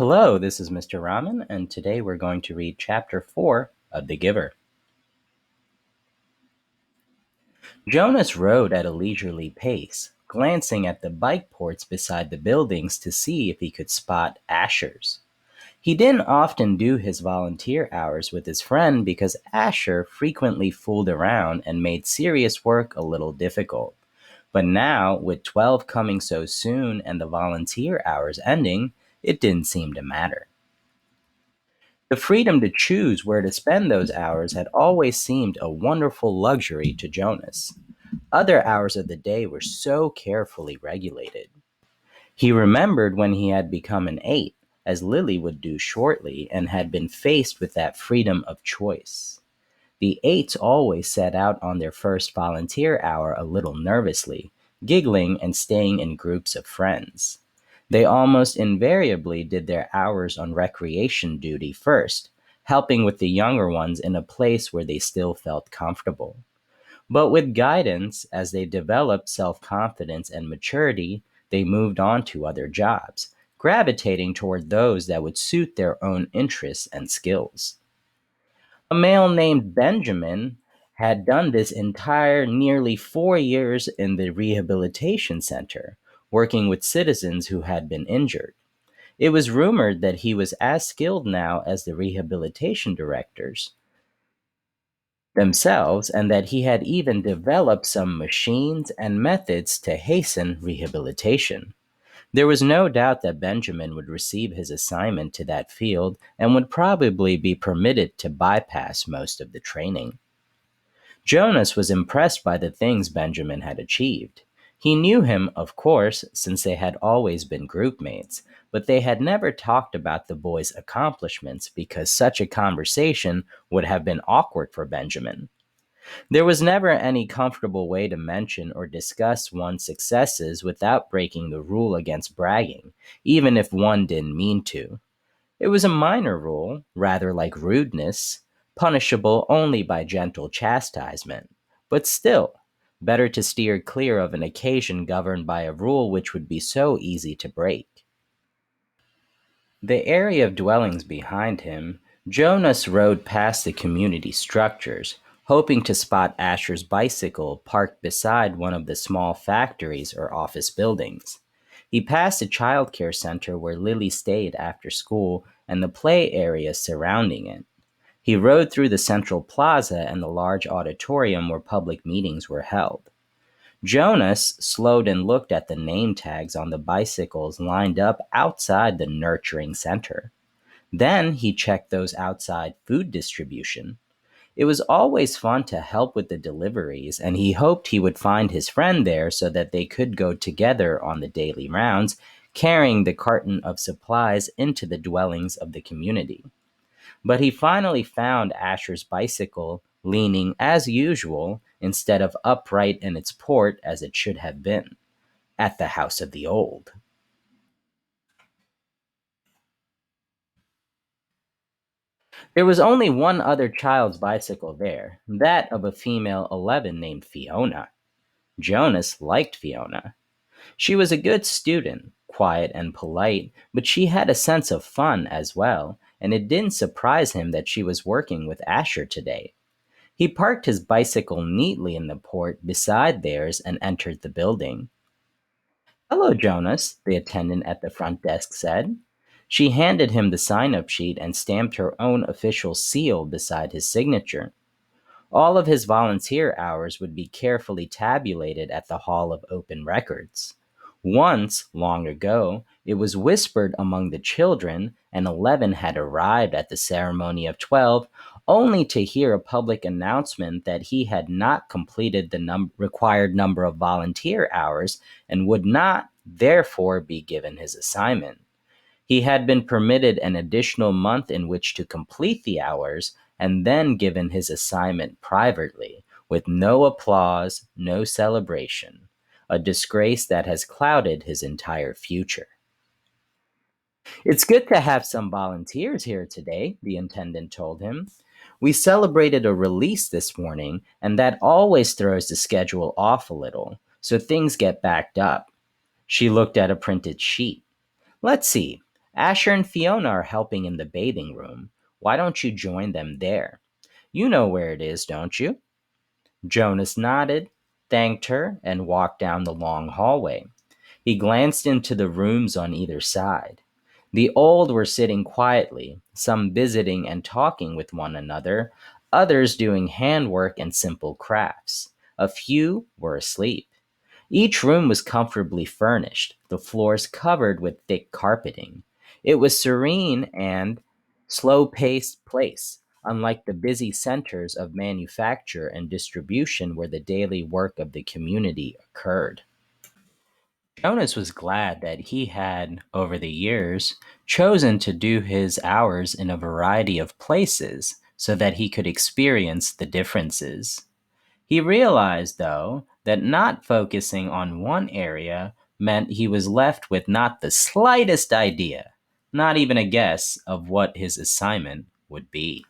Hello, this is Mr. Rahman, and today we're going to read Chapter 4 of The Giver. Jonas rode at a leisurely pace, glancing at the bike ports beside the buildings to see if he could spot Ashers. He didn't often do his volunteer hours with his friend because Asher frequently fooled around and made serious work a little difficult. But now, with 12 coming so soon and the volunteer hours ending, it didn't seem to matter. The freedom to choose where to spend those hours had always seemed a wonderful luxury to Jonas. Other hours of the day were so carefully regulated. He remembered when he had become an eight, as Lily would do shortly, and had been faced with that freedom of choice. The eights always set out on their first volunteer hour a little nervously, giggling and staying in groups of friends. They almost invariably did their hours on recreation duty first, helping with the younger ones in a place where they still felt comfortable. But with guidance, as they developed self confidence and maturity, they moved on to other jobs, gravitating toward those that would suit their own interests and skills. A male named Benjamin had done this entire nearly 4 years in the rehabilitation center, working with citizens who had been injured. It was rumored that he was as skilled now as the rehabilitation directors themselves, and that he had even developed some machines and methods to hasten rehabilitation. There was no doubt that Benjamin would receive his assignment to that field and would probably be permitted to bypass most of the training. Jonas was impressed by the things Benjamin had achieved. He knew him, of course, since they had always been groupmates, but they had never talked about the boy's accomplishments because such a conversation would have been awkward for Benjamin. There was never any comfortable way to mention or discuss one's successes without breaking the rule against bragging, even if one didn't mean to. It was a minor rule, rather like rudeness, punishable only by gentle chastisement. But still, better to steer clear of an occasion governed by a rule which would be so easy to break. The area of dwellings behind him, Jonas rode past the community structures, hoping to spot Asher's bicycle parked beside one of the small factories or office buildings. He passed a childcare center where Lily stayed after school and the play area surrounding it. He rode through the central plaza and the large auditorium where public meetings were held. Jonas slowed and looked at the name tags on the bicycles lined up outside the nurturing center. Then he checked those outside food distribution. It was always fun to help with the deliveries, and he hoped he would find his friend there so that they could go together on the daily rounds, carrying the carton of supplies into the dwellings of the community. But he finally found Asher's bicycle leaning as usual instead of upright in its port as it should have been, at the house of the old. There was only one other child's bicycle there, that of a female 11 named Fiona. Jonas liked Fiona. She was a good student, quiet and polite, but she had a sense of fun as well, and it didn't surprise him that she was working with Asher today. He parked his bicycle neatly in the port beside theirs and entered the building. "Hello, Jonas," the attendant at the front desk said. She handed him the sign up sheet and stamped her own official seal beside his signature. All of his volunteer hours would be carefully tabulated at the Hall of Open Records. Once, long ago, it was whispered among the children, and 11 had arrived at the ceremony of 12, only to hear a public announcement that he had not completed the required number of volunteer hours and would not, therefore, be given his assignment. He had been permitted an additional month in which to complete the hours and then given his assignment privately, with no applause, no celebration, a disgrace that has clouded his entire future. "It's good to have some volunteers here today," the attendant told him. "We celebrated a release this morning, and that always throws the schedule off a little, so things get backed up." She looked at a printed sheet. "Let's see. Asher and Fiona are helping in the bathing room. Why don't you join them there? You know where it is, don't you? Jonas nodded, thanked her, and walked down the long hallway. He glanced into the rooms on either side. The old were sitting quietly, some visiting and talking with one another, others doing handwork and simple crafts. A few were asleep. Each room was comfortably furnished, the floors covered with thick carpeting. It was serene and slow-paced place, unlike the busy centers of manufacture and distribution where the daily work of the community occurred. Jonas was glad that he had, over the years, chosen to do his hours in a variety of places so that he could experience the differences. He realized, though, that not focusing on one area meant he was left with not the slightest idea, not even a guess of what his assignment would be.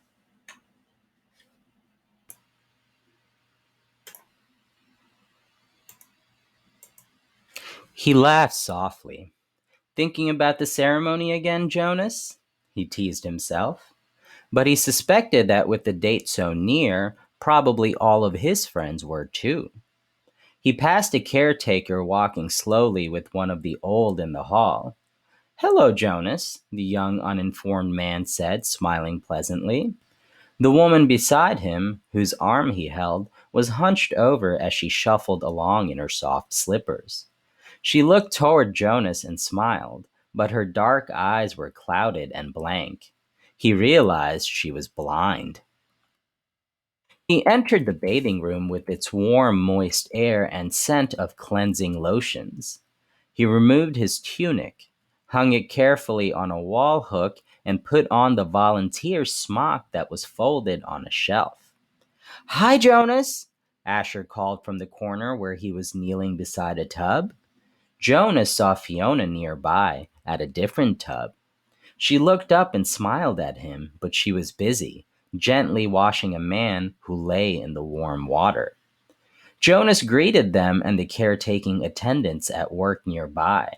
He laughed softly. Thinking about the ceremony again, Jonas? He teased himself. But he suspected that with the date so near, probably all of his friends were too. He passed a caretaker walking slowly with one of the old in the hall. Hello, Jonas, the young uninformed man said, smiling pleasantly. The woman beside him, whose arm he held, was hunched over as she shuffled along in her soft slippers. She looked toward Jonas and smiled, but her dark eyes were clouded and blank. He realized she was blind. He entered the bathing room with its warm, moist air and scent of cleansing lotions. He removed his tunic, hung it carefully on a wall hook, and put on the volunteer smock that was folded on a shelf. Hi, Jonas! Asher called from the corner where he was kneeling beside a tub. Jonas saw Fiona nearby, at a different tub. She looked up and smiled at him, but she was busy, gently washing a man who lay in the warm water. Jonas greeted them and the caretaking attendants at work nearby.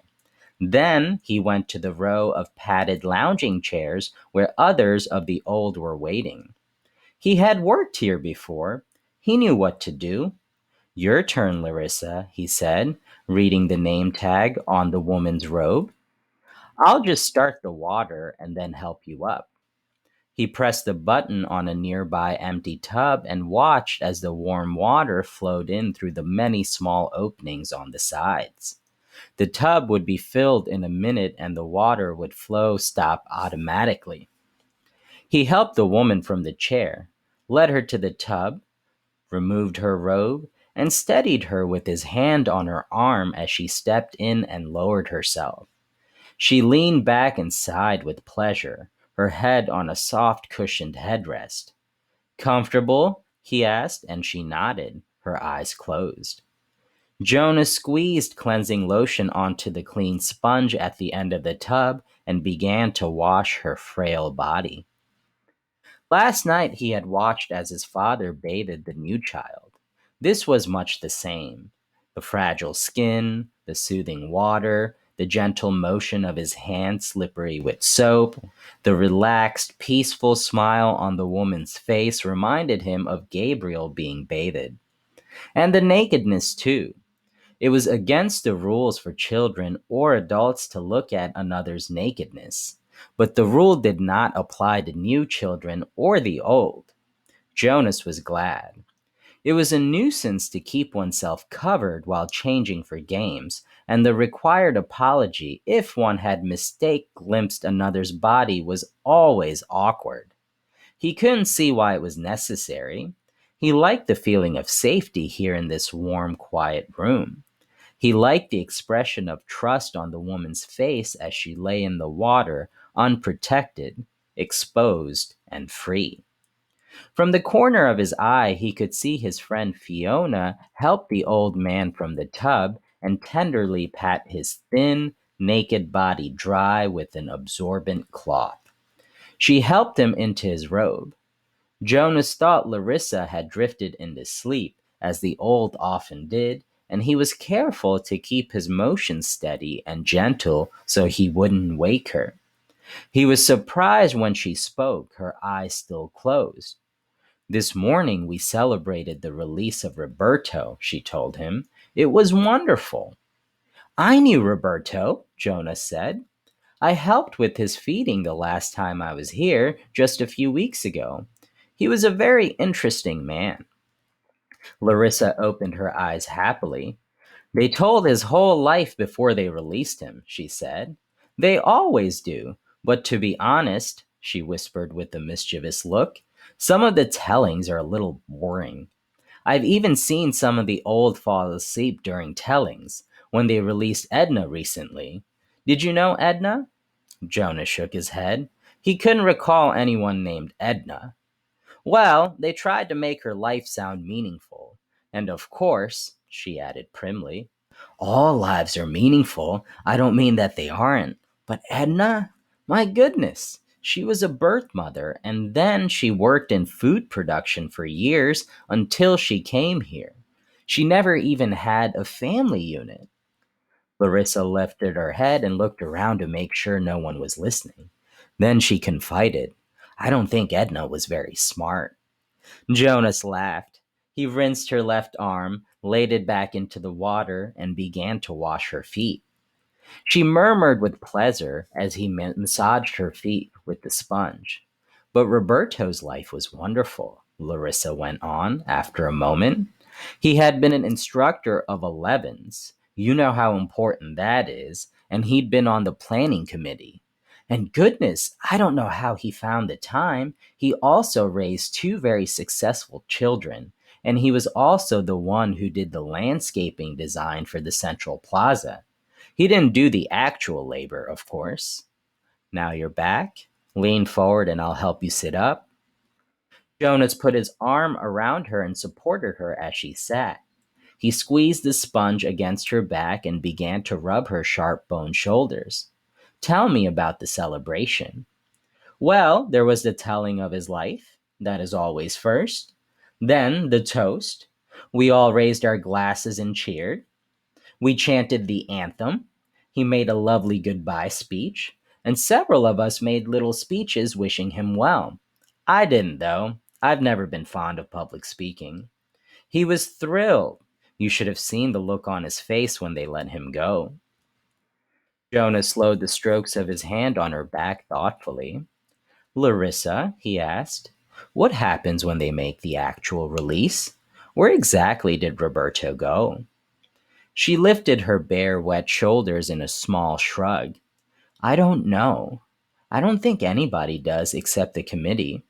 Then he went to the row of padded lounging chairs where others of the old were waiting. He had worked here before. He knew what to do. Your turn, Larissa, he said, reading the name tag on the woman's robe. I'll just start the water and then help you up. He pressed a button on a nearby empty tub and watched as the warm water flowed in through the many small openings on the sides. The tub would be filled in a minute and the water would flow stop automatically. He helped the woman from the chair, led her to the tub, removed her robe, and steadied her with his hand on her arm as she stepped in and lowered herself. She leaned back and sighed with pleasure, her head on a soft cushioned headrest. Comfortable? He asked, and she nodded, her eyes closed. Jonas squeezed cleansing lotion onto the clean sponge at the end of the tub and began to wash her frail body. Last night he had watched as his father bathed the new child. This was much the same. The fragile skin, the soothing water, the gentle motion of his hand slippery with soap, the relaxed, peaceful smile on the woman's face reminded him of Gabriel being bathed. And the nakedness, too. It was against the rules for children or adults to look at another's nakedness. But the rule did not apply to new children or the old. Jonas was glad. It was a nuisance to keep oneself covered while changing for games, and the required apology if one had mistake glimpsed another's body was always awkward. He couldn't see why it was necessary. He liked the feeling of safety here in this warm, quiet room. He liked the expression of trust on the woman's face as she lay in the water, unprotected, exposed, and free. From the corner of his eye, he could see his friend Fiona help the old man from the tub and tenderly pat his thin, naked body dry with an absorbent cloth. She helped him into his robe. Jonas thought Larissa had drifted into sleep, as the old often did, and he was careful to keep his motion steady and gentle so he wouldn't wake her. He was surprised when she spoke, her eyes still closed. This morning we celebrated the release of Roberto, she told him. It was wonderful. I knew Roberto, Jonas said. I helped with his feeding the last time I was here, just a few weeks ago. He was a very interesting man. Larissa opened her eyes happily. They told his whole life before they released him, she said. They always do, but to be honest, she whispered with a mischievous look, some of the tellings are a little boring. I've even seen some of the old fall asleep during tellings, when they released Edna recently. Did you know Edna? Jonas shook his head. He couldn't recall anyone named Edna. Well, they tried to make her life sound meaningful. And of course, she added primly, all lives are meaningful. I don't mean that they aren't. But Edna? My goodness. She was a birth mother, and then she worked in food production for years until she came here. She never even had a family unit. Larissa lifted her head and looked around to make sure no one was listening. Then she confided, I don't think Edna was very smart. Jonas laughed. He rinsed her left arm, laid it back into the water, and began to wash her feet. She murmured with pleasure as he massaged her feet with the sponge. But Roberto's life was wonderful, Larissa went on after a moment. He had been an instructor of 11s. You know how important that is, and he'd been on the planning committee. And goodness, I don't know how he found the time. He also raised two very successful children, and he was also the one who did the landscaping design for the Central Plaza. He didn't do the actual labor, of course. Now you're back. Lean forward and I'll help you sit up. Jonas put his arm around her and supported her as she sat. He squeezed the sponge against her back and began to rub her sharp boned shoulders. Tell me about the celebration. Well, there was the telling of his life. That is always first. Then the toast. We all raised our glasses and cheered. We chanted the anthem. He made a lovely goodbye speech, and several of us made little speeches wishing him well. I didn't, though. I've never been fond of public speaking. He was thrilled. You should have seen the look on his face when they let him go. Jonah slowed the strokes of his hand on her back thoughtfully. Larissa, he asked, what happens when they make the actual release? Where exactly did Roberto go? She lifted her bare, wet shoulders in a small shrug. I don't know. I don't think anybody does except the committee.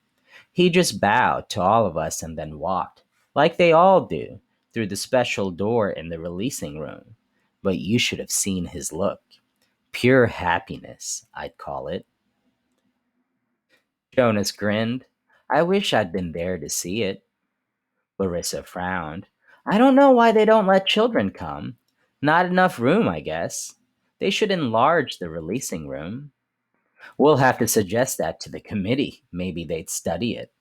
He just bowed to all of us and then walked, like they all do, through the special door in the releasing room. But you should have seen his look. Pure happiness, I'd call it. Jonas grinned. I wish I'd been there to see it. Larissa frowned. I don't know why they don't let children come. Not enough room, I guess. They should enlarge the releasing room. We'll have to suggest that to the committee. Maybe they'd study it,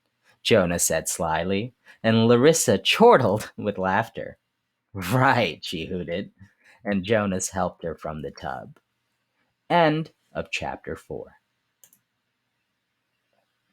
Jonah said slyly, and Larissa chortled with laughter. Right, she hooted, and Jonas helped her from the tub. End of chapter 4.